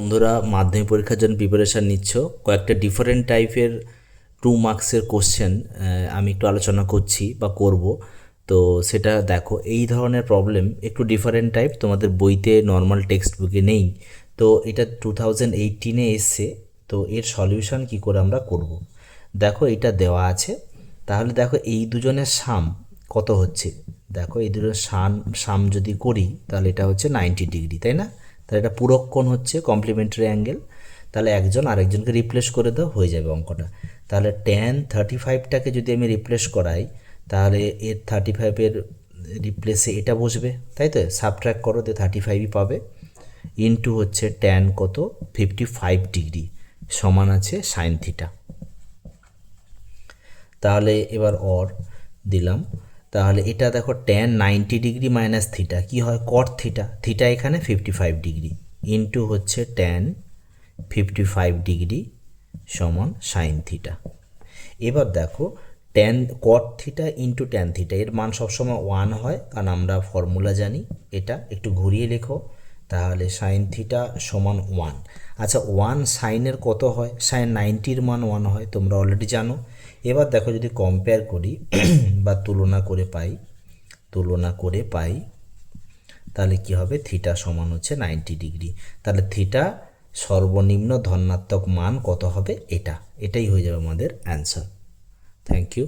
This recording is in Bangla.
বন্ধুরা মাধ্যমিক পরীক্ষার জন্য প্রিপারেশান নিচ্ছ, কয়েকটা ডিফারেন্ট টাইপের 2 মার্কসের কোশ্চেন আমি একটু আলোচনা করছি বা করব। তো সেটা দেখো, এই ধরনের প্রবলেম একটু ডিফারেন্ট টাইপ, তোমাদের বইতে নর্মাল টেক্সট বুকে নেই। তো এটা 2018-এ এসছে। তো এর সলিউশন কি করে আমরা করব, দেখো এটা দেওয়া আছে। তাহলে দেখো এই দুজনের সাম কত হচ্ছে, দেখো এই দুজনের সাম যদি করি তাহলে এটা হচ্ছে 90 ডিগ্রি, তাই না? তাহলে এটা পূরক কোণ হচ্ছে, কমপ্লিমেন্টারি অ্যাঙ্গেল। তাহলে একজন আরেকজনকে রিপ্লেস করে দাও, হয়ে যাবে অঙ্কটা। তাহলে tan 35টাকে যদি আমি রিপ্লেস করাই, তাহলে এর 35-এর রিপ্লেসে এটা বসবে, তাই তো? সাবট্র্যাক্ট করো, দিয়ে 35ই পাবে। ইনটু হচ্ছে tan কত, 55 ডিগ্রি, সমান আছে সাইন থিটা। তাহলে এবার অর দিলাম। তাহলে এটা দেখো tan 90 ডিগ্রি মাইনাস থিটা কী হয়, কট থিটা। থিটা এখানে 55 ডিগ্রি, ইনটু হচ্ছে tan 55 ডিগ্রি সমান সাইন থিটা। এবার দেখো ট্যান কট থিটা ইন্টু ট্যান থিটা, এর মান সবসময় 1 হয়, কারণ আমরা ফর্মুলা জানি। এটা একটু ঘুরিয়ে লেখো, তাহলে সাইন থিটা সমান 1। আচ্ছা, 1 সাইনের কত হয়? সাইন 90-র মান 1 হয়, তোমরা অলরেডি জানো। এবার দেখো যদি কম্পেয়ার করি বা তুলনা করে পাই, তাহলে কি হবে, থিটা সমান হচ্ছে 90 ডিগ্রি। তাহলে থিটা সর্বনিম্ন ধনাত্মক মান কত হবে, এটাই হয়ে যাবে আমাদের অ্যান্সার। Thank you.